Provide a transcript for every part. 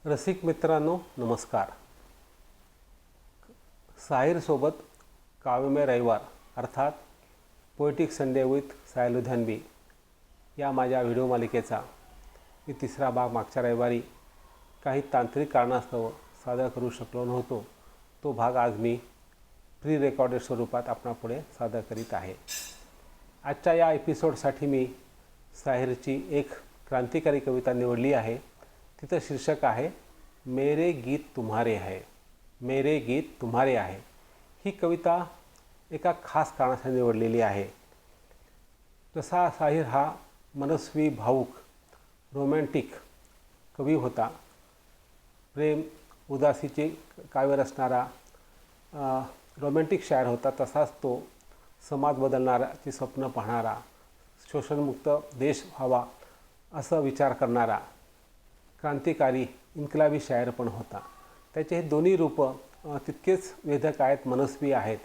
रसिक मित्रांनो नमस्कार. साहिरसोबत काव्यमय रविवार अर्थात poetic Sunday with Sahir Ludhianvi या माझ्या व्हिडिओ मालिकेचा मी तिसरा भाग मागच्या रविवारी काही तांत्रिक कारणास्तव सादर करू शकलो नव्हतो. तो भाग आज मी प्री रेकॉर्डेड स्वरूपात आपणापुढे सादर करीत आहे. आजच्या या एपिसोडसाठी मी साहिरची एक क्रांतिकारी कविता निवडली आहे. तिचं शीर्षक आहे मेरे गीत तुम्हारे है. मेरे गीत तुम्हारे आहे. ही कविता एका खास कारणासाठी निवडलेली आहे. जसा साहिर हा मनस्वी भावुक रोमॅन्टिक कवी होता, प्रेम उदासीचे काव्य रचणारा रोमॅन्टिक शायर होता, तसाच तो समाज बदलणाराची स्वप्न पाहणारा, शोषणमुक्त देश व्हावा असा विचार करणारा क्रांतिकारी इन्कलाबी शायर पण होता. त्याचे हे दोन्ही रूपं तितकेच वेधक आहेत, मनस्वी आहेत.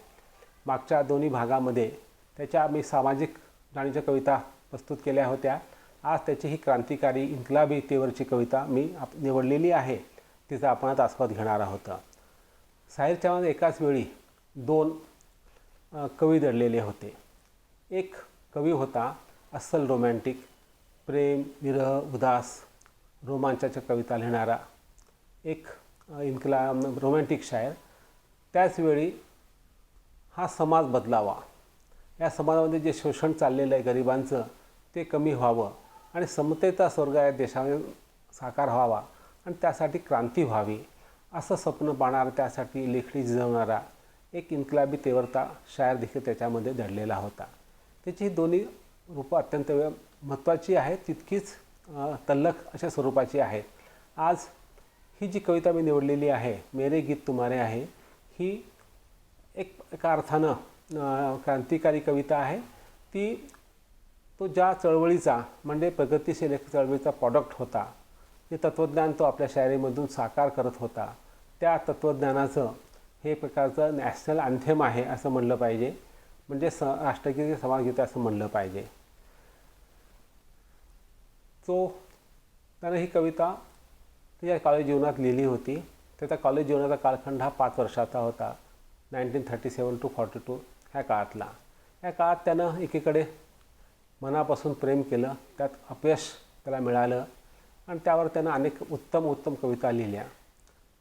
मागच्या दोन्ही भागामध्ये त्याच्या मी सामाजिक जाणीच्या कविता प्रस्तुत केल्या होत्या. आज त्याची ही क्रांतिकारी इन्कलाबीतेवरची कविता मी निवडलेली आहे. तिचा आपण आता आस्वाद घेणार आहोत. साहिरच्या मध्ये एकाच वेळी दोन कवी दडलेले होते. एक कवी होता अस्सल रोमॅन्टिक, प्रेम विरह उदास रोमांचाच्या कविता लिहिणारा एक रोमॅन्टिक शायर. त्याचवेळी हा समाज बदलावा, या समाजामध्ये जे शोषण चाललेलं आहे गरिबांचं ते कमी व्हावं आणि समतेचा स्वर्ग या देशामध्ये साकार व्हावा आणि त्यासाठी क्रांती व्हावी असं स्वप्न पाहणारा, त्यासाठी लेखणी झिजवणारा एक इन्कलाबी तेवरता शायर देखील त्याच्यामध्ये दडलेला होता. त्याची ही दोन्ही रूपं अत्यंत महत्त्वाची आहेत, तितकीच तल्लख अशा स्वरूपाची आहेत. आज ही जी कविता मी निवडलेली आहे मेरे गीत तुम्हारे आहे, ही एका अर्थानं क्रांतिकारी कविता आहे. तो ज्या चळवळीचा म्हणजे प्रगतिशील एक चळवळीचा प्रॉडक्ट होता, जे तत्त्वज्ञान तो आपल्या शायरीमधून साकार करत होता, त्या तत्त्वज्ञानाचं हे प्रकारचं नॅशनल अँथेम आहे असं म्हणलं पाहिजे, म्हणजे राष्ट्रगीत समाजगीत असं म्हणलं पाहिजे. त्यानं ही कविता त्याच्या कॉलेज जीवनात लिहिली होती. त्याचा कॉलेज जीवनाचा कालखंड हा 5 वर्षाचा होता, 1937 to 42 ह्या काळातला. या काळात त्यानं एकीकडे मनापासून प्रेम केलं, त्यात अपयश त्याला मिळालं आणि त्यावर त्यानं अनेक उत्तम कविता लिहिल्या.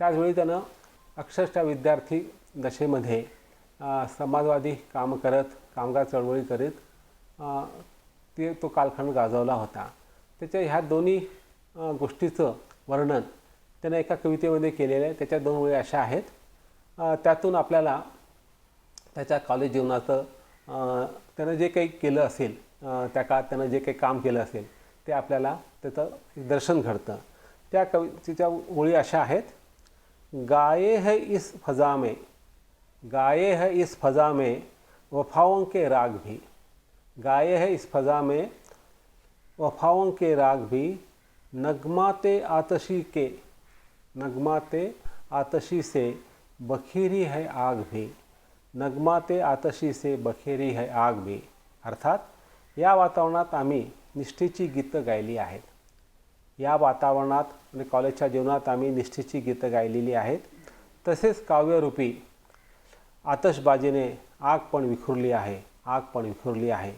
त्याचवेळी त्यानं अक्षरशः विद्यार्थी दशेमध्ये समाजवादी काम करत, कामगार चळवळी करीत तो कालखंड गाजवला होता. त्याच्या ह्या दोन्ही गोष्टीचं वर्णन त्यानं एका कवितेमध्ये केलेलं आहे. त्याच्या 2 ओळी अशा आहेत. त्यातून आपल्याला त्याच्या कॉलेज जीवनाचं त्यानं जे काही केलं असेल, त्या काळात त्यानं जे काही काम केलं असेल ते आपल्याला त्याचं दर्शन घडतं. त्या कवितेच्या ओळी अशा आहेत. गाये है इस फज़ा में, गाये है इस फज़ा में वफ़ाओं के राग भी. गाये है इस फज़ा में वफ़ाओं के राग भी, नगमाते आतशी से बखेरी है आग भी. नगमाते आतशी से बखेरी है आग भी. अर्थात या वातावरणात आम्ही निष्ठेची गीतं गायली आहेत. या वातावरणात म्हणजे कॉलेजच्या जीवनात आम्ही निष्ठेची गीतं गायलेली आहेत. तसेच काव्यरूपी आतषबाजीने आग पण विखुरली आहे.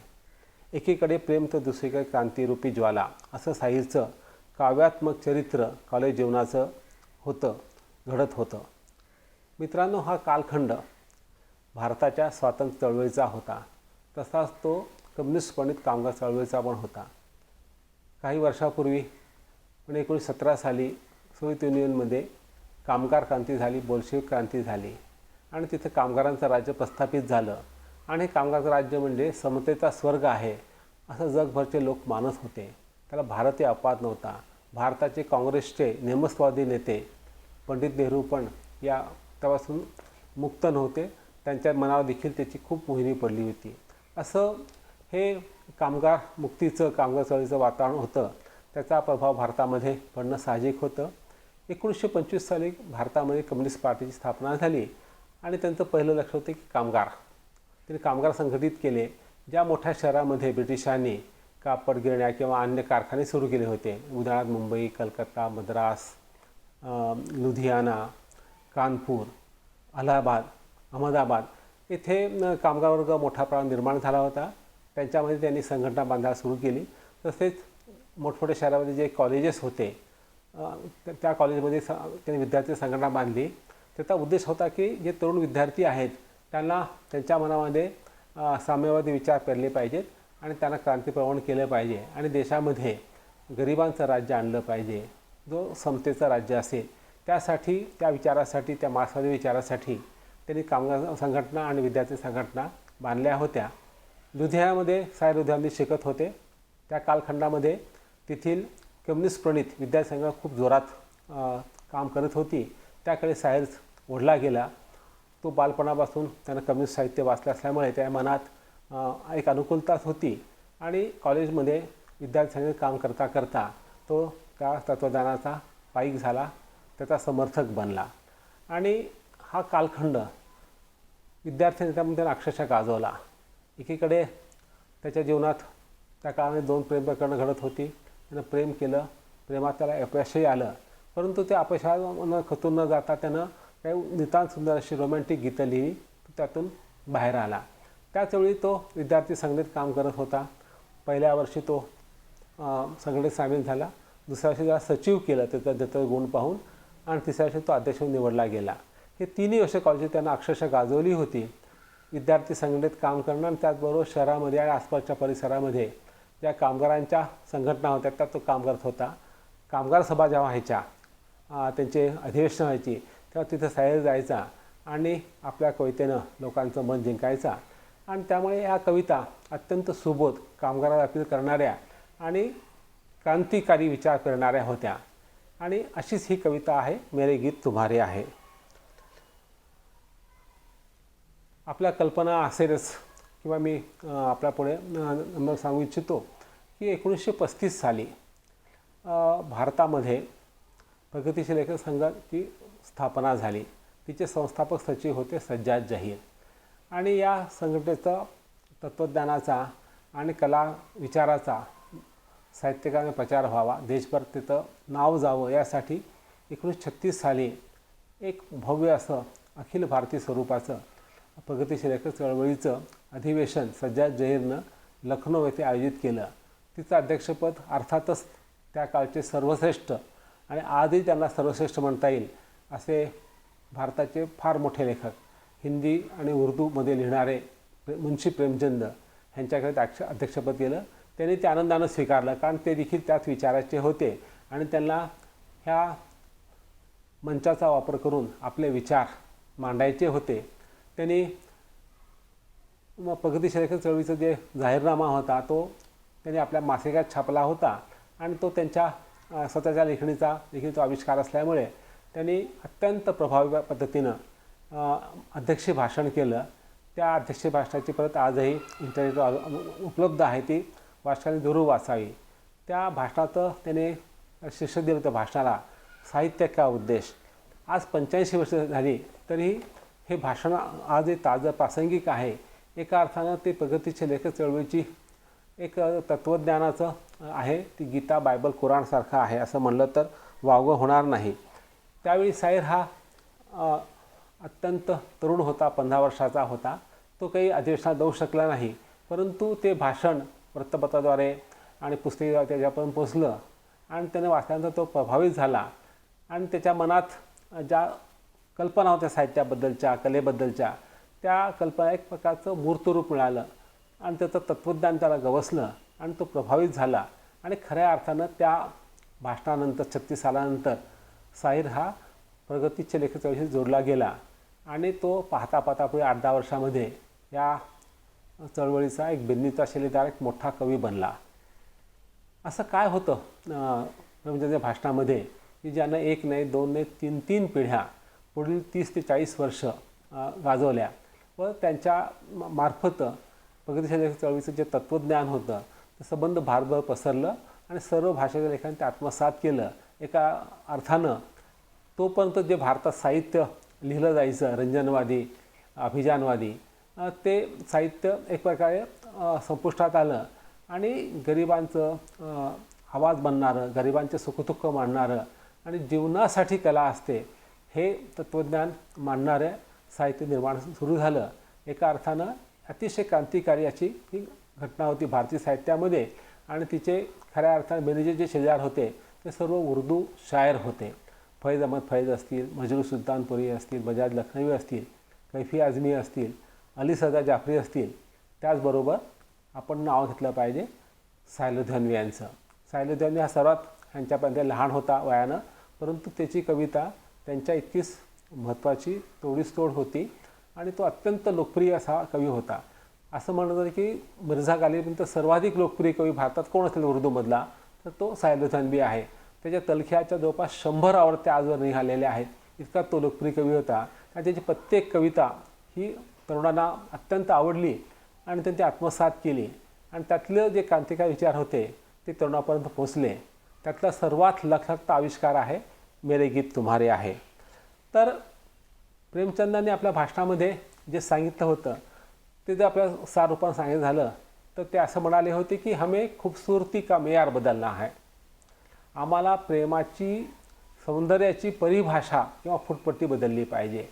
एकीकडे प्रेम तर दुसरीकडे क्रांतिरूपी ज्वाला असं साहिरचं काव्यात्मक चरित्र कॉलेज जीवनाचं घडत होतं. मित्रांनो, हा कालखंड भारताच्या स्वातंत्र्य चळवळीचा होता, तसाच तो कम्युनिस्ट प्रणित कामगार चळवळीचा पण होता. काही वर्षापूर्वी म्हणजे 1917 साली सोव्हिएत युनियनमध्ये कामगार क्रांती झाली, बोल्शेविक क्रांती झाली आणि तिथं कामगारांचं राज्य प्रस्थापित झालं आणि कामगार राज्य म्हणजे समतेचा स्वर्ग आहे असं जगभरचे लोक मानत होते. त्याला भारतीय अपवाद नव्हता. भारताचे काँग्रेसचे नेमस्वादी नेते पंडित नेहरू पण त्यापासून मुक्त नव्हते. त्यांच्या मनावर देखील त्याची खूप मोहिनी पडली होती. असं हे कामगार मुक्तीचं, कामगार चळवळीचं वातावरण होतं. त्याचा प्रभाव भारतामध्ये पडणं साहजिक होतं. 1925 साली भारतामध्ये कम्युनिस्ट पार्टीची स्थापना झाली आणि त्यांचं पहिलं लक्ष होतं की त्यांनी कामगार संघटित केले. ज्या मोठ्या शहरामध्ये ब्रिटिशांनी कापड गिरण्या किंवा अन्य कारखाने सुरू केले होते, उदाहरणार्थ मुंबई, कलकत्ता, मद्रास, लुधियाना, कानपूर, अलाहाबाद, अहमदाबाद येथे कामगार वर्ग मोठा प्रमाणात निर्माण झाला होता. त्यांच्यामध्ये त्यांनी संघटना बांधायला सुरू केली. तसेच मोठमोठ्या शहरामध्ये जे कॉलेजेस होते त्या कॉलेजमध्ये त्यांनी विद्यार्थी संघटना बांधली. त्याचा उद्देश होता की जे तरुण विद्यार्थी आहेत त्यांना त्यांच्या मनामध्ये साम्यवादी विचार पेरले पाहिजेत आणि त्यांना क्रांतीप्रवण केलं पाहिजे आणि देशामध्ये गरिबांचं राज्य आणलं पाहिजे, जो समतेचं राज्य असेल. त्यासाठी त्या विचारासाठी, त्या मार्क्सवादी विचारासाठी त्यांनी कामगार संघटना आणि विद्यार्थी संघटना बांधल्या होत्या. लुधियानामध्ये साहेर लुधियाना शिकत होते. त्या कालखंडामध्ये तेथील कम्युनिस्ट प्रणित विद्यार्थी संघटना खूप जोरात काम करत होती. त्याकडे साहेर ओढला गेला. तो बालपणापासून त्यानं कम्युनिस्ट साहित्य वाचलं असल्यामुळे त्या मनात एक अनुकूलताच होती आणि कॉलेजमध्ये विद्यार्थी संघटनेत काम करता करता तो त्या तत्त्वज्ञानाचा पाईक झाला, त्याचा समर्थक बनला आणि हा कालखंड विद्यार्थ्यांनी त्यामध्ये अक्षरशः गाजवला. एकीकडे त्याच्या जीवनात त्या काळामध्ये 2 प्रेम प्रकरणं घडत होती. त्यानं प्रेम केलं, प्रेमात त्याला अपयशही आलं, परंतु त्या अपयशानं खचून न जाता त्यानं काही नितांत सुंदर अशी रोमॅन्टिक गीतं लिहिली. त्यातून बाहेर आला. त्याचवेळी तो विद्यार्थी संघटनेत काम करत होता. पहिल्या वर्षी तो संघटनेत सामील झाला. दुसऱ्या वर्षी त्याला सचिव केलं त्याचं गुण पाहून आणि तिसऱ्या वर्षी तो अध्यक्ष निवडला गेला. हे 3 वर्ष कॉलेज त्यानं अक्षरशः गाजवली होती. विद्यार्थी संघटनेत काम करणं आणि त्याचबरोबर शहरामध्ये आणि आसपासच्या परिसरामध्ये ज्या कामगारांच्या संघटना होत्या त्यात तो काम करत होता. कामगार सभा जेव्हा व्हायच्या, त्यांचे अधिवेशन व्हायची, तेव्हा तिथं साहेर जायचा आणि आपल्या कवितेनं लोकांचं मन जिंकायचा आणि त्यामुळे या कविता अत्यंत सुबोध, कामगाराला अपील करणाऱ्या आणि क्रांतिकारी विचार करणाऱ्या होत्या. आणि अशीच ही कविता आहे, मेरे गीत तुम्हारे आहे. आपल्या कल्पना असेलच किंवा मी आपल्या पुढे नंबर सांगू इच्छितो की 1935 साली भारतामध्ये प्रगतिशील लेखक संघाची स्थापना झाली. तिचे संस्थापक सचिव होते सज्जाद जहीर आणि या संघटनेचा तत्त्वज्ञानाचा आणि कला विचाराचा साहित्यिकांना प्रचार व्हावा, देशभर तिथं नाव जावं यासाठी 1936 साली एक भव्य असं अखिल भारतीय स्वरूपाचं प्रगतिशील लेखक चळवळीचं अधिवेशन सज्जाद जहीरनं लखनौ येथे आयोजित केलं. तिचं अध्यक्षपद अर्थातच त्या काळचे सर्वश्रेष्ठ आणि आजही त्यांना सर्वश्रेष्ठ म्हणता येईल असे भारताचे फार मोठे लेखक, हिंदी आणि उर्दूमध्ये लिहिणारे मुंशी प्रेमचंद ह्यांच्याकडे अध्यक्षपद केलं. त्यांनी ते आनंदानं स्वीकारलं, कारण ते देखील त्याच विचाराचे होते आणि त्यांना ह्या मंचाचा वापर करून आपले विचार मांडायचे होते. त्यांनी प्रगतिशील लेखक चळवळीचा जे जाहीरनामा होता तो त्यांनी आपल्या मासिकात छापला होता आणि तो त्यांच्या स्वतःच्या लेखणीचा देखील तो आविष्कार असल्यामुळे त्यांनी अत्यंत प्रभावी पद्धतीनं अध्यक्षीय भाषण केलं. त्या अध्यक्षीय भाषणाची परत आजही इंटरनेटवर उपलब्ध आहे, ती वाचकांनी जरूर वाचावी. त्या भाषणाचं त्याने शीर्षक दिलं त्या भाषणाला, साहित्य का उद्देश. आज 85 वर्ष झाली तरी हे भाषण आजही ताजं प्रासंगिक आहे. एका अर्थानं ते प्रगतीशील लेखक चळवळीची एक तत्त्वज्ञानाचं आहे, ती गीता, बायबल, कुराणसारखं आहे असं म्हणलं तर वावगं होणार नाही. त्यावेळी साहेर हा अत्यंत तरुण होता, 15 वर्षाचा होता. तो काही अधिवेशनात जाऊ शकला नाही, परंतु ते भाषण वृत्तपत्राद्वारे आणि पुस्तकाद्वारे त्याच्यापर्यंत पोचलं आणि त्याने वाचल्यानंतर तो प्रभावित झाला आणि त्याच्या मनात ज्या कल्पना होत्या साहित्याबद्दलच्या, कलेबद्दलच्या, त्या कल्पना एक प्रकारचं मूर्तरूप मिळालं आणि त्याचं तत्त्वज्ञान त्याला गवसलं आणि तो प्रभावित झाला. आणि खऱ्या अर्थानं त्या भाषणानंतर 36 सालानंतर साहेर हा प्रगतीच्या लेखक चळवळीशी जोडला गेला आणि तो पाहता पाहता पुढे 8-10 वर्षामध्ये या चळवळीचा एक बिन्नीचा शैलीदार एक मोठा कवी बनला. असं काय होतं प्रेमचंदच्या भाषणामध्ये की ज्यानं एक नाही, 2 नाही, 3 पिढ्या पुढील 30 ते 40 वर्ष गाजवल्या व त्यांच्या मार्फत प्रगतिशील लेखक चळवळीचं जे तत्त्वज्ञान होतं ते संबंध भारभर पसरलं आणि सर्व भाषेच्या लेखकांनी ते आत्मसात केलं. एका अर्थानं तोपर्यंत जे भारतात साहित्य लिहिलं जायचं रंजनवादी, अभिजानवादी, ते साहित्य एक प्रकारे संपुष्टात आलं आणि गरिबांचं आवाज बनणारं, गरिबांचे सुखदुःख मांडणारं आणि जीवनासाठी कला असते हे तत्त्वज्ञान मांडणारे साहित्य निर्माण सुरू झालं. एका अर्थानं अतिशय क्रांतिकारी अशी ही घटना होती भारतीय साहित्यामध्ये. आणि तिचे खऱ्या अर्थाने बेनजीर जे शेजार होते ते सर्व उर्दू शायर होते. फैज अहमद फैज असतील, मजरू सुलतानपुरी असतील, बजाज लखनवी असतील, कैफी आझमी असतील, अली सदा जाफरी असतील. त्याचबरोबर आपण नाव घेतलं पाहिजे सायलोध्वन्वी यांचं. सायलोध्वन्वी हा सर्वात ह्यांच्यापर्यंत लहान होता वयानं, परंतु त्याची कविता त्यांच्या इतकीच महत्त्वाची तोडीस तोड होती आणि तो अत्यंत लोकप्रिय असा कवी होता. असं म्हणलं जातं की मिर्झा गालिबनंतर सर्वाधिक लोकप्रिय कवी भारतात कोण असेल उर्दूमधला, तर तो सायलोध्वन्वी आहे. त्याच्या तलख्याच्या जवळपास 100 आवृत्त्या आजवर निघालेल्या आहेत. इतका तो लोकप्रिय कवी होता आणि त्याची प्रत्येक कविता ही तरुणांना अत्यंत आवडली आणि त्यांनी आत्मसात केली. आणि त्यातले जे क्रांतिकारी विचार होते ते तरुणापर्यंत पोचले. त्यातला सर्वात लक्षात आविष्कार आहे मेरे गीत तुम्हारे आहे. तर प्रेमचंदांनी आपल्या भाषणामध्ये जे सांगितलं होतं ते जर आपल्या सार रूपानं सांगितलं झालं तर ते असं म्हणाले होते की हमें खूबसूरती का मेयार बदलना है. आम्हाला प्रेमाची सौंदर्याची परिभाषा किंवा फुटपट्टी बदलली पाहिजे.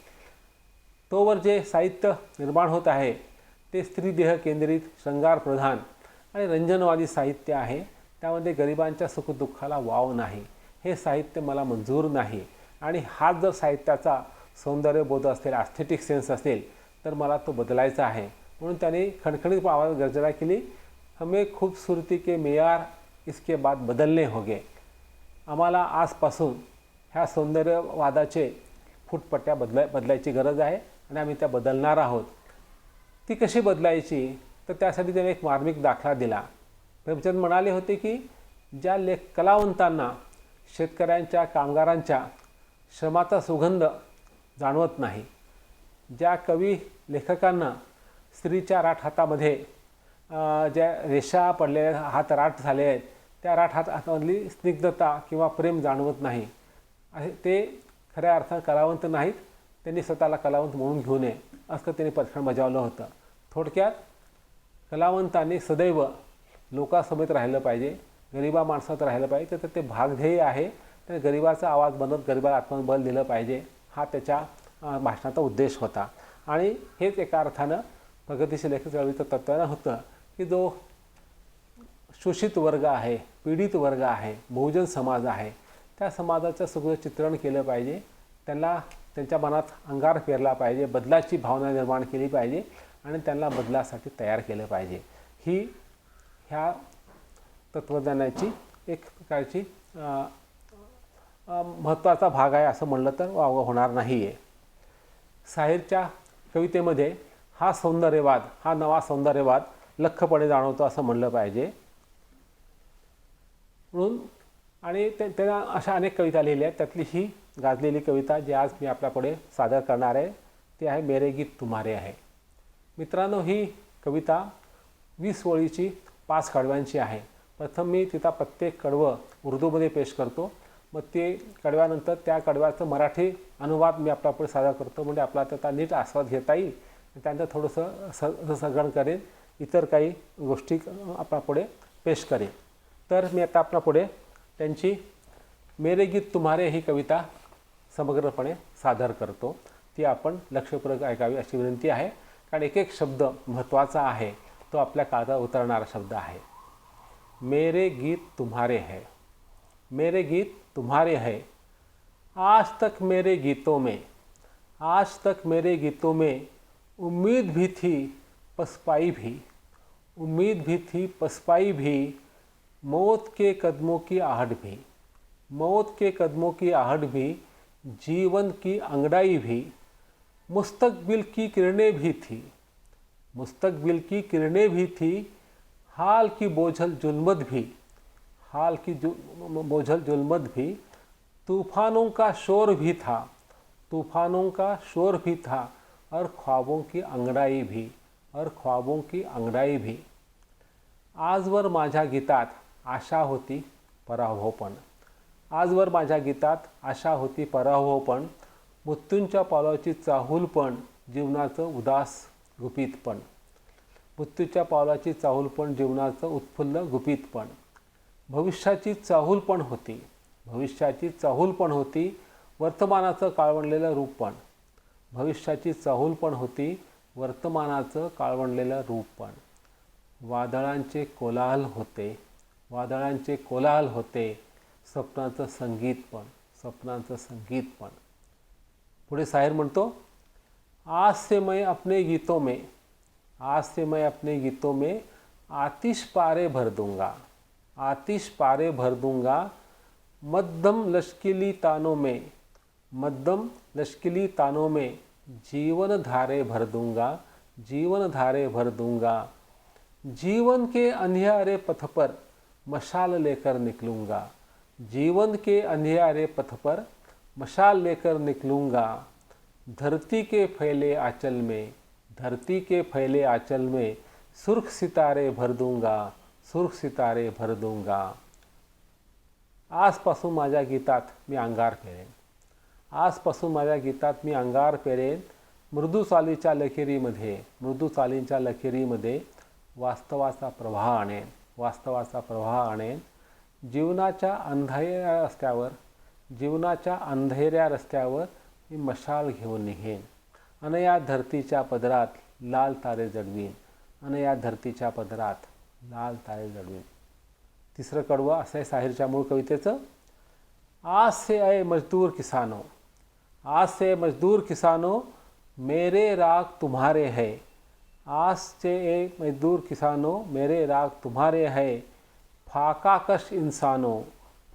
तोवर जे साहित्य निर्माण होत आहे ते स्त्रीदेह केंद्रित, शृंगार प्रधान आणि रंजनवादी साहित्य आहे. त्यामध्ये गरिबांच्या सुखदुःखाला वाव नाही. हे साहित्य मला मंजूर नाही. आणि हाच जर साहित्याचा सौंदर्यबोध असेल, ॲस्थेटिक सेन्स असेल तर मला तो बदलायचा आहे. म्हणून त्याने खणखणीत आवाज गर्जना केली, हमें खूबसूरती के मेयार इसके बाद बदलने होगे. आम्हाला आजपासून ह्या सौंदर्यवादाचे फुटपट्ट्या बदलायची गरज आहे आणि आम्ही त्या बदलणार आहोत. ती कशी बदलायची तर त्यासाठी त्याने एक मार्मिक दाखला दिला. प्रेमचंद म्हणाले होते की ज्या कलावंतांना शेतकऱ्यांच्या, कामगारांच्या श्रमाचा सुगंध जाणवत नाही, ज्या कवी लेखकांना स्त्रीच्या राठ हातामध्ये ज्या रेषा पडलेल्या, हात राठ झाले आहेत, त्या राठ हातामधली स्निग्धता किंवा प्रेम जाणवत नाही, ते खऱ्या अर्थानं कलावंत नाहीत. त्यांनी स्वतःला कलावंत म्हणून घेऊ नये असं त्यांनी परीक्षण बजावलं होतं. थोडक्यात कलावंतांनी सदैव लोकांसमोर राहिलं पाहिजे, गरिबा माणसात राहिलं पाहिजे. तर ते भागध्येय आहे. त्याने गरिबाचा आवाज बनत गरिबाला आत्मबल दिलं पाहिजे, हा त्याच्या भाषणाचा उद्देश होता. आणि हेच एका अर्थानं प्रगतीशील लेखक चळवळीचं तत्त्वज्ञान होतं की जो शोषित वर्ग आहे, पीडित वर्ग आहे, बहुजन समाज आहे, त्या समाजाचं सगळं चित्रण केलं पाहिजे. त्यांना त्यांच्या मनात अंगार पेरला पाहिजे, बदलाची भावना निर्माण केली पाहिजे आणि त्यांना बदलासाठी तयार केलं पाहिजे. ही ह्या तत्त्वज्ञानाची एक प्रकारची महत्त्वाचा भाग आहे असं म्हणलं तर वावगं होणार नाही आहे. साहिरच्या कवितेमध्ये हा सौंदर्यवाद, हा नवा सौंदर्यवाद लख्खपणे जाणवतो असं म्हणलं पाहिजे. म्हणून आणि त्यांना अशा अनेक कविता लिहिल्या आहेत. त्यातली ही गाजलेली कविता जी आज मी आपल्यापुढे सादर करणार आहे ती आहे मेरे गीत तुम्हारे आहे. मित्रांनो, ही कविता 20 ओळीची 5 कडव्यांची आहे. प्रथम मी तिचा प्रत्येक कडवं उर्दूमध्ये पेश करतो, मग ते कडव्यानंतर त्या कडव्याचं मराठी अनुवाद मी आपल्यापुढे सादर करतो, म्हणजे आपला त्याचा नीट आस्वाद घेता येईल. त्यानंतर थोडंसं सगळं करेन, इतर काही गोष्टी आपल्यापुढे पेश करेन. तर मी आता आपल्यापुढे त्यांची मेरे गीत तुम्हारे ही कविता समग्रपणे सादर करतो. ती आपण लक्षपूर्वक ऐकावी अशी विनंती आहे, कारण एक एक शब्द महत्त्वाचा आहे, तो आपल्या काळजात उतरणारा शब्द आहे. मेरे गीत तुम्हारे है, मेरे गीत तुम्हारे है, आज तक मेरे गीतों में, आज तक मेरे गीतों में उम्मीद भी थी पसपाई भी, उम्मीद भी थी पसपाई भी, मौत के कदमों की आहट भी, मौत के कदमों की आहट भी, जीवन की अंगड़ाई भी, मुस्तकबिल की किरणें भी थी, मुस्तकबिल की किरणें भी थी, हाल की बोझल जुल्मत भी, हाल की बोझल जुल्मत भी, तूफ़ानों का शोर भी था, तूफ़ानों का शोर भी था, और ख्वाबों की अंगड़ाई भी, और ख्वाबों की अंगड़ाई भी. आजवर माझ्या गीतात आशा होती पराभवपण, आजवर माझ्या गीतात आशा होती पराभवपण, मृत्यूंच्या पावलाची चाहूलपण, जीवनाचं उदास गुपितपण, मृत्यूच्या पावलाची चाहूलपण, जीवनाचं उत्फुल्ल गुपितपण, भविष्याची चाहूलपण होती, भविष्याची चाहूल पण होती, वर्तमानाचं काळवंडलेलं रूप पण. भविष्याची चाहूल पण होती, वर्तमानाचं काळवंडलेलं रूप पण. वादळांचे कोलाहल होते, वादळांचे कोलाहल होते, स्वप्नाचं संगीत पण, स्वप्नाचं संगीत पण. पुढे शाहीर म्हणतो, आज से मैं अपने गीतों में, आज से मैं अपने गीतों में आतिश पारे भर दूंगा, आतिश पारे भर दूंगा, मध्यम लश्कीली तानों में, मध्यम लश्कीली तानों में जीवन धारे भर दूंगा, जीवन धारे भर दूंगा। जीवन के अंधियारे पथ पर मशाल लेकर निकलूँगा, जीवन के अंधियारे पथ पर मशाल लेकर निकलूँगा। धरती के फैले आंचल में, धरती के फैले आंचल में सुर्ख सितारे भर दूंगा, सुर्ख सितारे भर दूंगा। आजपासून माझ्या गीतात मी अंगार पेरेन, आजपासून माझ्या गीतात मी अंगार पेरेन। मृदू चालीच्या लकेरीमध्ये, मृदू चालींच्या लकेरीमध्ये वास्तवाचा प्रवाह आणेन, वास्तवाचा प्रवाह आणेन। जीवनाच्या अंधेऱ्या रस्त्यावर, जीवनाच्या अंधेऱ्या रस्त्यावर मी मशाल घेऊन निघेन आणि या धरतीच्या पदरात लाल तारे जडवीन, आणि या धरतीच्या पदरात लाल तारे जडवीन। तिसरं कडवं असं आहे शाहीरच्या मूळ कवितेचं, आज से आए मजदूर किसानों, आज से मजदूर किसानों मेरे राग तुम्हारे है, आज से ए मजदूर किसानों मेरे राग तुम्हारे है। फाकाकश इंसानों,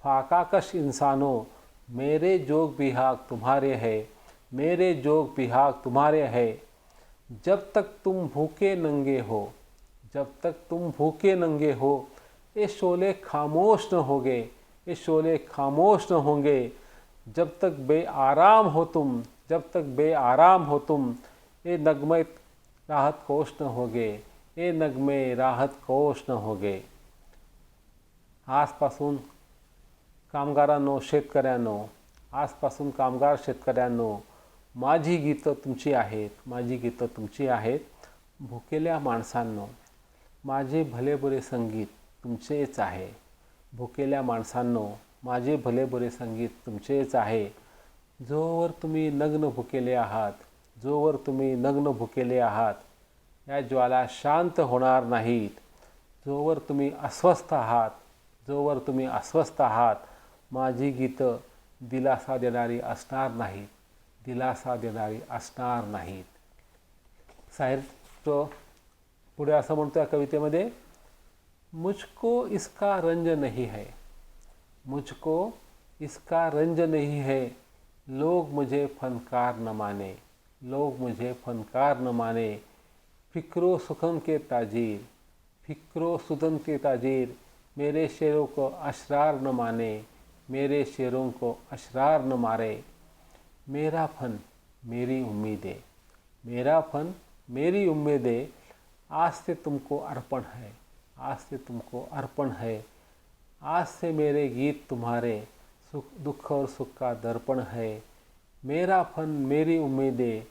फाकाकश इंसानों मेरे जोग बिहाग तुम्हारे है, मेरे जोग बिहाग तुम्हारे है। जब तक तुम भूखे नंगे हो, जब तक तुम भूखे नंगे हो, ये शोले खामोश न होंगे, ये शोले खामोश न होंगे। जब तक बेआराम हो तुम, जब तक बेआराम हो तुम, ये नगमे राहत कोश न होगे, ये नगमे राहत कोश न होगे। आजपासून कामगारांनो, शेतकऱ्यांनो, आजपासून कामगार शेतकऱ्यांनो, माझी गीतं तुमची आहेत, माझी गीतं तुमची आहेत। भुकेल्या माणसांनो, माझे भलेबुरे संगीत तुमचेच आहे, भुकेल्या माणसांनो, माझे भलेबुरे संगीत तुमचेच आहे। जोवर तुम्ही नग्न भुकेले आहात, जोवर तुम्ही नग्न भुकेले आहात, या ज्वाला शांत होणार नाहीत। जोवर तुम्ही अस्वस्थ आहात, जोवर तुम्ही अस्वस्थ आहात, माझी गीतं दिलासा देणारी असणार नाहीत, दिलासा देणारी असणार नाहीत। शाहीर तो पुढे असं म्हणतो या कवितेमध्ये, मुझको इसका रंज नहीं है, मुझको इसका रंज नहीं है, लोग मुझे फनकार न माने, लोग मुझे फनकार न माने। फिक्रो सुखन के ताजीर, फिक्रो सुदन के ताजीर मेरे शेरों को अशरार न माने, मेरे शेरों को अशरार न मारे। मेरा फन मेरी उम्मीदें, मेरा फन मेरी उम्मीदें आज से तुमको अर्पण है, आज से तुमको अर्पण है। आज से मेरे गीत तुम्हारे सुख दुख और सुख का दर्पण है। मेरा फन मेरी उम्मीदें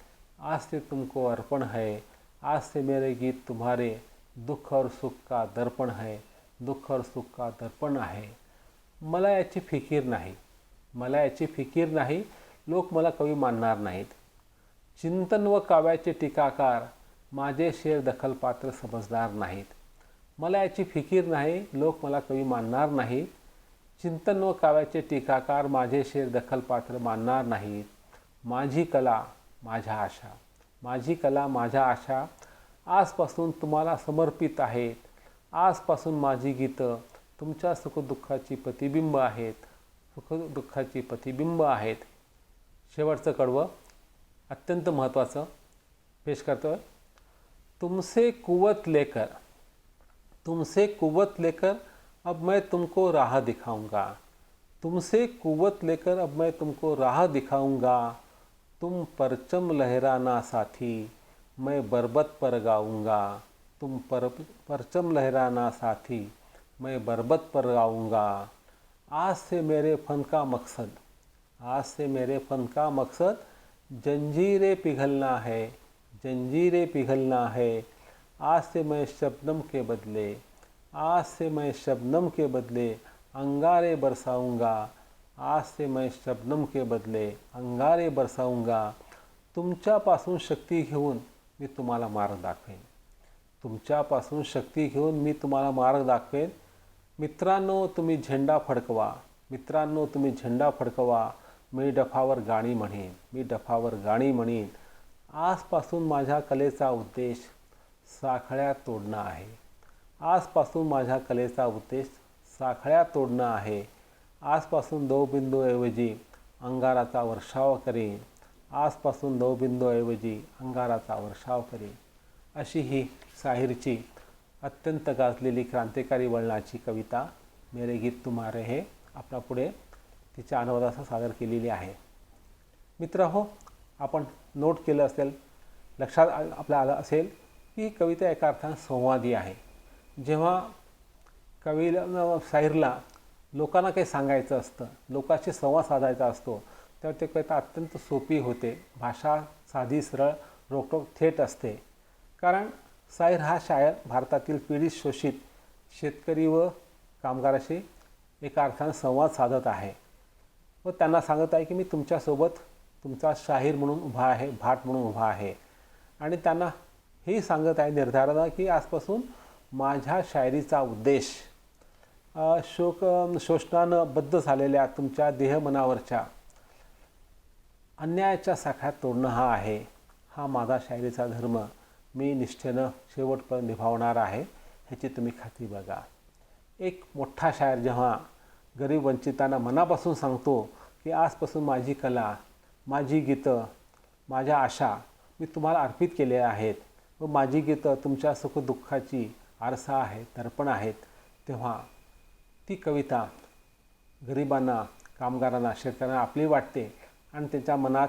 आज से तुमको अर्पण है, आज से मेरे गीत तुम्हारे दुख और सुख का दर्पण है, दुःख और सुख का दर्पण आहे। मला याची फिकीर नाही, मला याची फिकीर नाही, लोक मला कवी मानणार नाहीत। चिंतन व काव्याचे टीकाकार माझे शेर दखलपात्र समजणार नाहीत। मला याची फिकीर नाही, लोक मला कवी मानणार नाहीत। चिंतन व काव्याचे टीकाकार माझे शेर दखलपात्र मानणार नाहीत। माझी कला माझ्या आशा, माझी कला माझ्या आशा आजपासून तुम्हाला समर्पित आहेत। आजपासून माझी गीतं तुमच्या सुखदुःखाची प्रतिबिंब आहेत, सुखदुःखाची प्रतिबिंब आहेत। शेवटचं कडवं अत्यंत महत्त्वाचं पेश करतोय, तुमसे कुव्वत लेकर, तुमसे कुव्वत लेकर अब मैं तुमको राह दिखाऊंगा, तुमसे कुव्वत लेकर अब मैं तुमको राह दिखाऊंगा। तुम परचम लहराना साथी मैं बरबत पर गाऊंगा, तुम परचम लहराना साथी मैं बरबत पर गाऊंगा। आज से मेरे फन का मकसद, आज से मेरे फन का मकसद जंजीरें पिघलना है, जंजीरें पिघलना है। आज से मैं शबनम के बदले, आज से मैं शबनम के बदले अंगारे बरसाऊंगा, आज से मैं शबनम के बदले अंगारे बरसाऊंगा. तुमच्यापासून शक्ती घेऊन मी तुम्हाला मार्ग दाखवेन. तुमच्यापासून शक्ती घेऊन मी तुम्हाला मार्ग दाखवेन. मित्रांनो तुम्ही झेंडा फडकवा. मित्रांनो तुम्ही झेंडा फडकवा. मी डफावर गाणी म्हणेन. मी डफावर गाणी म्हणेन. आजपासून माझ्या कलेचा उद्देश साखळ्या तोडणं आहे. आजपासून माझ्या कलेचा उद्देश साखळ्या तोडणं आहे. आजपासून दवबिंदूऐवजी अंगाराचा वर्षाव करेन. आजपासून दवबिंदूऐवजी अंगाराचा वर्षाव करेन. अशी ही शाहीरची अत्यंत गाजलेली क्रांतिकारी वळणाची कविता मेरे गीत तुम्हारे हे आपल्यापुढे तिच्या अनुवादासह सादर केलेली आहे. मित्रहो, आपण नोट केलं असेल, लक्षात आपल्या आलं असेल की ही कविता एका अर्थाने संवादी आहे. जेव्हा शाहीरला लोकांना काही सांगायचं असतं, लोकांशी संवाद साधायचा असतो, तेव्हा ते कविता अत्यंत सोपी होते. भाषा साधी, सरळ, रोखोक, थेट असते. कारण शाहीर हा शायर भारतातील पीडित शोषित शेतकरी व कामगाराशी एका अर्थाने संवाद साधत आहे व त्यांना सांगत आहे की मी तुमच्यासोबत तुमचा शाहीर म्हणून उभा आहे, भाट म्हणून उभा आहे. आणि त्यांना हेही सांगत आहे निर्धारानं की आजपासून माझ्या शायरीचा उद्देश शोषणानं बद्ध झालेल्या तुमच्या देहमनावरच्या अन्यायाच्या साखळ्या तोडणं हा आहे. हा माझा शायरीचा धर्म मी निष्ठेनं शेवटपर्यंत निभावणार आहे, ह्याची तुम्ही खात्री बघा. एक मोठा शायर जेव्हा गरीब वंचितांना मनापासून सांगतो की आजपासून माझी कला, माझी गीतं, माझ्या आशा मी तुम्हाला अर्पित केल्या आहेत व माझी गीतं तुमच्या सुखदुःखाची आरसा आहे, दर्पण आहेत, तेव्हा ती कविता गरिबांना, कामगारांना, शेतकऱ्यांना आपली वाटते आणि त्यांच्या मनात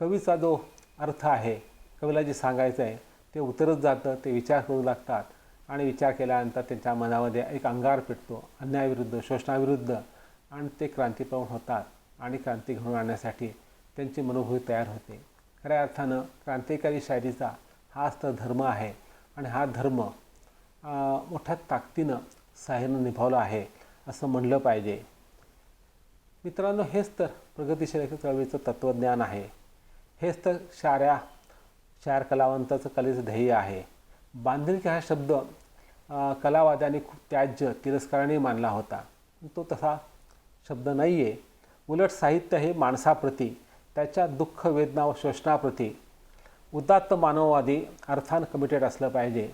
कवीचा जो अर्थ आहे, कवीला जे सांगायचं आहे ते उतरत जातं. ते विचार करू लागतात आणि विचार केल्यानंतर त्यांच्या मनामध्ये एक अंगार पेटतो अन्यायाविरुद्ध, शोषणाविरुद्ध, आणि ते क्रांतीप्रवण होतात आणि क्रांती घडवून आणण्यासाठी त्यांची मनोभूती तयार होते. खऱ्या अर्थानं क्रांतिकारी शायरीचा हाच तर धर्म आहे आणि हा धर्म मोठ्या ताकदीनं शाहीरनं निभावला आहे असं म्हणलं पाहिजे. मित्रांनो, हेच तर प्रगतिशील चळवळीचं तत्त्वज्ञान आहे. हेच तर शायर कलावंताचं कलेचं ध्येय आहे. बांधिलकी हा शब्द कलावाद्यांनी खूप त्याज्य, तिरस्काराने मानला होता. तो तसा शब्द नाही आहे. उलट साहित्य हे माणसाप्रती, त्याच्या दुःख, वेदना व शोषणाप्रती उदात्त मानववादी अर्थानं कमिटेड असलं पाहिजे.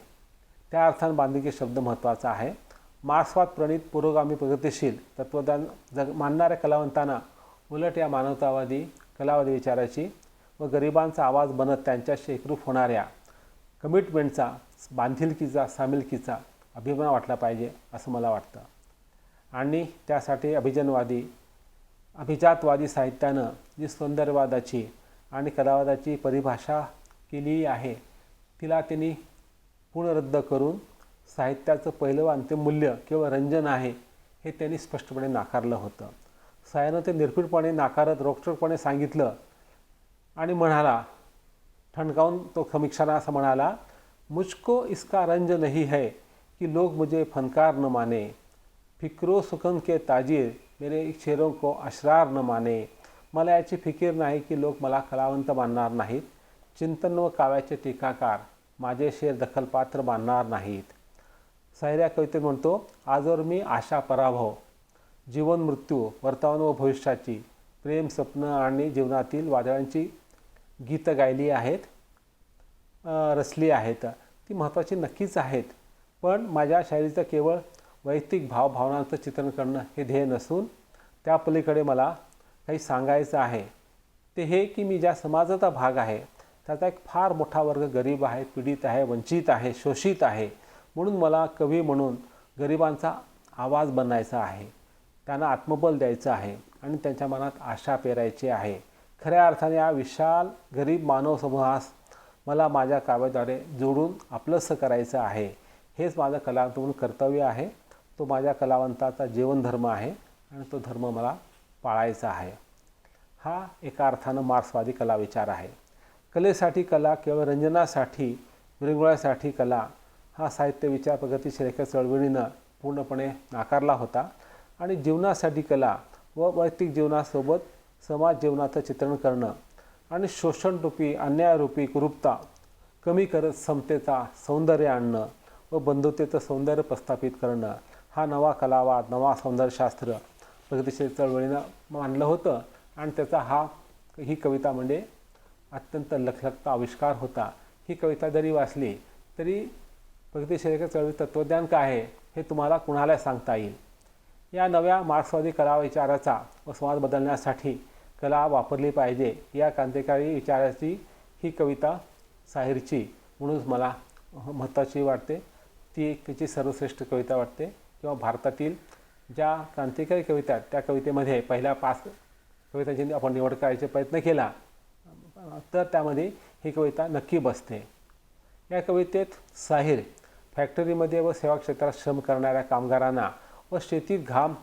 त्या अर्थानं बांधिलकी शब्द महत्त्वाचा आहे. मार्क्सवाद प्रणित पुरोगामी प्रगतिशील तत्त्वज्ञान मानणाऱ्या कलावंतांना उलट या मानवतावादी, कलावादी विचाराची व गरिबांचा आवाज बनत त्यांच्याशी एकरूप होणाऱ्या कमिटमेंटचा, बांधिलकीचा, सामिलकीचा अभिमान वाटला पाहिजे असं मला वाटतं. आणि त्यासाठी अभिजातवादी साहित्यानं जी सौंदर्यवादाची आणि कलावादाची परिभाषा केली आहे तिला त्यांनी पुनरुद्ध करून साहित्याचं पहिलं व अंतिम मूल्य केवळ रंजन आहे हे त्यांनी स्पष्टपणे नाकारलं होतं. शायरनं ते निर्भीडपणे नाकारत रोखठोकपणे सांगितलं आणि म्हणाला, ठणकावून तो समीक्षाना असं म्हणाला, मुझको इसका रंज नहीं है कि लोग मुझे फनकार न माने, फिक्रो सुखन के ताजीर मेरे शेरों को अशरार न माने. मला याची फिकीर नाही की लोक मला कलावंत मानणार नाहीत, चिंतन व काव्याचे टीकाकार माझे शेर दखलपात्र मानणार नाहीत. शाहीर या कवितेत म्हणतो, आजवर मी आशा, पराभव, जीवन, मृत्यू, वर्तमान व भविष्याची, प्रेम, स्वप्न आणि जीवनातील वादळांची गीतं गायली आहेत, रचली आहेत. ती महत्त्वाची नक्कीच आहेत, पण माझ्या शायरीचं केवळ वैयक्तिक भावनांचं चित्रण करणं हे ध्येय नसून त्या पलीकडे मला काही सांगायचं आहे. ते हे की मी ज्या समाजाचा भाग आहे त्याचा एक फार मोठा वर्ग गरीब आहे, पीडित आहे, वंचित आहे, शोषित आहे. म्हणून मला कवी म्हणून गरिबांचा आवाज बनायचा आहे, त्यांना आत्मबल द्यायचं आहे आणि त्यांच्या मनात आशा पेरायची आहे. खऱ्या अर्थाने या विशाल गरीब मानव समूहास मला माझ्या काव्याद्वारे जोडून आपलंसं करायचं आहे. हेच माझं कलावंत म्हणून कर्तव्य आहे. तो माझ्या कलावंताचा जीवनधर्म आहे आणि तो धर्म मला पाळायचा आहे. हा एका अर्थानं मार्क्सवादी कलाविचार आहे. कलेसाठी कला, केवळ रंजनासाठी, विरंगुळ्यासाठी कला हा साहित्य विचार प्रगतिशील चळवळीनं पूर्णपणे नाकारला होता. आणि जीवनासाठी कला व वैयक्तिक जीवनासोबत समाज जीवनाचं चित्रण करणं आणि शोषणरूपी अन्यायरूपी कुरूपता कमी करत समतेचा सौंदर्य आणणं व बंधुतेचं सौंदर्य प्रस्थापित करणं हा नवा कलावाद, नवा सौंदर्यशास्त्र प्रगतिशील चळवळीनं मानलं होतं. आणि त्याचा ही कविता म्हणजे अत्यंत लखलखता आविष्कार होता. ही कविता जरी वाचली तरी प्रगतिशील चळवळी तत्त्वज्ञान काय आहे हे तुम्हाला कुणाला सांगता येईल. या नव्या मार्क्सवादी कला विचाराचा व समाज बदलण्यासाठी कला वापरली पाहिजे या क्रांतिकारी विचाराची ही कविता साहिरची म्हणून मला महत्त्वाची वाटते. ती एक तिची सर्वश्रेष्ठ कविता वाटते. किंवा भारतातील ज्या क्रांतिकारी कविता आहेत त्या कवितेमध्ये पहिल्या 5 कवितांची आपण निवड करायचा प्रयत्न केला तर त्यामध्ये ही कविता नक्की बसते. या कवितेत साहिर फॅक्टरीमध्ये व सेवा क्षेत्रात श्रम करणाऱ्या कामगारांना व शेतीत घाम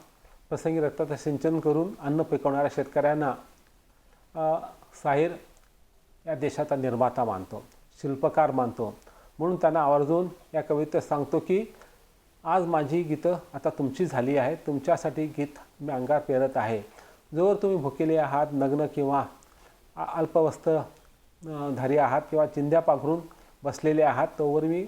प्रसंगी रक्ताचं सिंचन करून अन्न पिकवणाऱ्या शेतकऱ्यांना साहिर या देशाचा निर्माता मानतो, शिल्पकार मानतो. म्हणून त्यांना आवर्जून या कवितेत सांगतो की आज माझी गीतं आता तुमची झाली आहे. तुमच्यासाठी गीत मी अंगार पेरत आहे. जोवर तुम्ही भुकेले आहात, नग्न किंवा अल्पवस्त्रधारी आहात किंवा चिंध्या पांघरून बसलेले आहात तोवर मी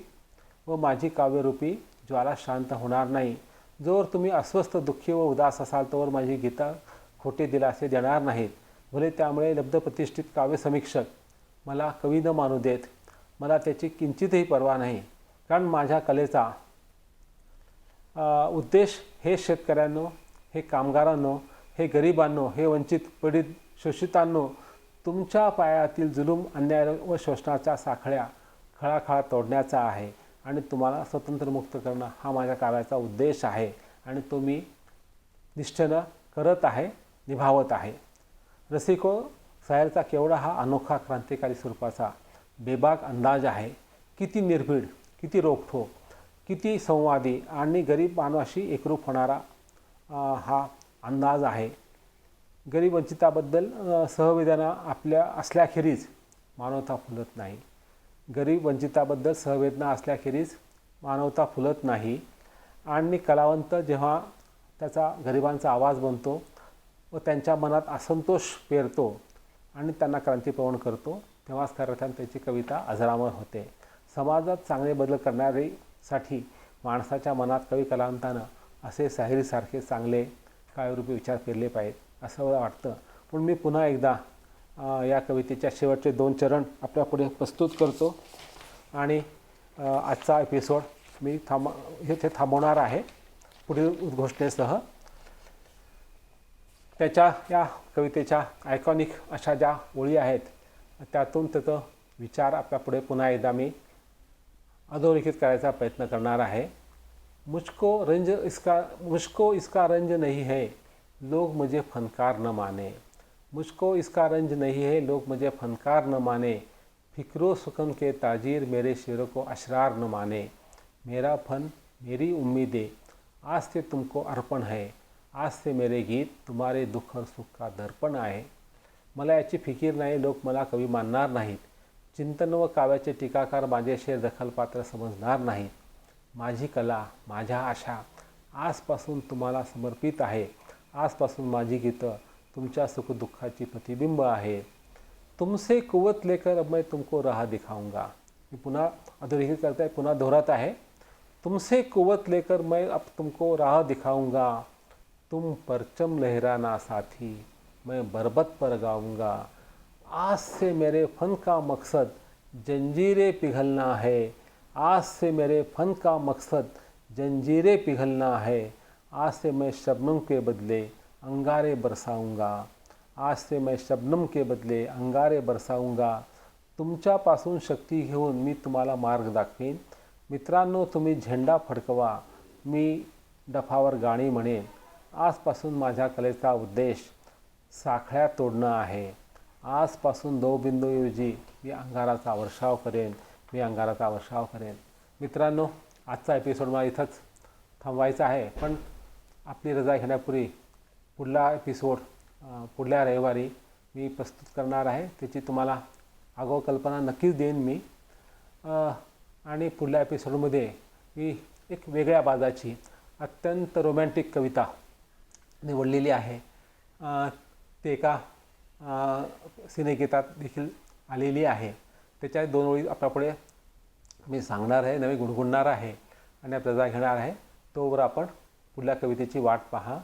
व माझी काव्यरूपी ज्वाला शांत होणार नाही. जोवर तुम्ही अस्वस्थ, दुःखी व उदास असाल तोवर माझी गीतं खोटे दिलासे देणार नाहीत. भले त्यामुळे लब्धप्रतिष्ठित काव्यसमीक्षक मला कवी न मानू देत, मला त्याची किंचितही पर्वा नाही. कारण माझ्या कलेचा उद्देश हे शेतकऱ्यांनो, हे कामगारांनो, हे गरिबांनो, हे वंचित पीडित शोषितांनो तुमच्या पायातील जुलूम, अन्याय व शोषणाच्या साखळ्या खळाखळा तोडण्याचा आहे आणि तुम्हाला स्वतंत्र मुक्त करणं हा माझ्या काव्याचा उद्देश आहे आणि तो मी निष्ठेनं करत आहे, निभावत आहे. रसिको, साहिरचा केवढा हा अनोखा क्रांतिकारी स्वरूपाचा बेबाक अंदाज आहे. किती निर्भीड, किती रोखठोक, किती संवादी आणि गरीब मानवाशी एकरूप होणारा हा अंदाज आहे. गरीब वंचिताबद्दल सहवेदना आपल्या असल्याखेरीज मानवता फुलत नाही. गरीब वंचिताबद्दल सहवेदना असल्याखेरीज मानवता फुलत नाही. आणि कलावंत जेव्हा त्याचा गरिबांचा आवाज बनतो व त्यांच्या मनात असंतोष पेरतो आणि त्यांना क्रांतिप्रवण करतो तेव्हाच खरं अर्थाने त्याची कविता अजरामर होते. समाजात चांगले बदल करण्यासाठी माणसाच्या मनात कवी कलावंतानं असे साहिरीसारखे चांगले काव्यरूपी विचार पेरले पाहिजेत असं मला वाटतं. पण मी पुन्हा एकदा या कवितेच्या शेवटचे 2 चरण आपल्यापुढे प्रस्तुत करतो आणि आजचा एपिसोड मी इथे थांबवणार आहे पुढील उद्घोषणेसह. त्याच्या या कवितेच्या आयकॉनिक अशा ज्या ओळी आहेत त्यातून त्याचं विचार आपल्यापुढे पुन्हा एकदा मी अधोरेखित करायचा प्रयत्न करणार आहे. मुझको इसका रंज नहीं है, लोग मुझे फनकार न माने. मुझको इसका रंज नहीं है, लोग मुझे फनकार न माने. फिक्रो सुकन के ताजीर मेरे शेरों को अशरार न माने. मेरा फन मेरी उम्मीदें आज से तुमको अर्पण है. आज से मेरे गीत तुम्हारे दुःख और सुख का दर्पण आहे. मला याची फिकीर नाही, लोक मला कवी मानणार नाहीत. चिंतन व काव्याचे टीकाकार माझे शेर दखलपात्र समजणार नाहीत. माझी कला, माझ्या आशा आजपासून तुम्हाला समर्पित आहे. आजपासून माझी गीतं तुमच्या सुखदुःखाची प्रतिबिंब आहे. तुमसे कुवत लेकर अब मैं तुमको राह दिखाऊंगा. मी पुन्हा अधोरेखित करता है, पुन्हा दोहरात आहे. तुमसे कुवत लेकर मैं अब तुमको राह दिखाऊंगा. तुम परचम लहराना साथी, मैं बरबत पर गाऊंगा. आज से मेरे फन का मकसद जंजीरें पिघलना है. आज से मेरे फन का मकसद जंजीरें पिघलना है. आज से मैं शबनम के बदले अंगारे बरसाऊंगा. आज से मैं शबनम के बदले अंगारे बरसाऊंगा. तुमच्यापासून शक्ती घेऊन मी तुम्हाला मार्ग दाखवीन. मित्रांनो, तुम्ही झेंडा फडकवा, मी डफावर गाणी म्हणेन. आजपासून माझ्या कलेचा उद्देश साखळ्या तोडणं आहे. आजपासून दवबिंदूऐवजी मी अंगाराचा वर्षाव करेन. मी अंगाराचा वर्षाव करेन. मित्रांनो, आजचा एपिसोड मला इथंच थांबवायचा आहे. पण आपली रजा घेण्यापूर्वी पुढला एपिसोड पुढल्या रविवारी मी प्रस्तुत करणार आहे. त्याची तुम्हाला आगाऊ कल्पना नक्कीच देईन मी. आणि पुढल्या एपिसोडमध्ये मी एक वेगळ्या बाजाची अत्यंत रोमॅन्टिक कविता निवडलेली आहे. ते एका सिनेगीतात देखील आलेली आहे. त्याच्या 2 ओळी आपल्यापुढे मी सांगणार आहे, नवी गुणगुणणार आहे आणि आपल्याला घेणार आहे. तोवर आपण पुढल्या कवितेची वाट पहा.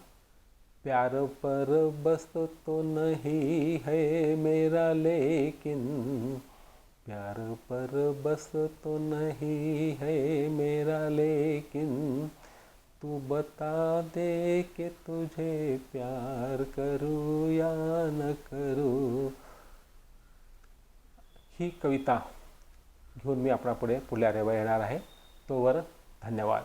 प्यार पर बस तो नहीं है मेरा लेकिन, प्यार पर बस तो नहीं है मेरा लेकिन, तू बता दे कि तुझे प्यार करूँ या न करूँ. ही कविता घेऊन मी आपल्यापुढे पुढल्या रविवारी येणार आहे. तोवर धन्यवाद.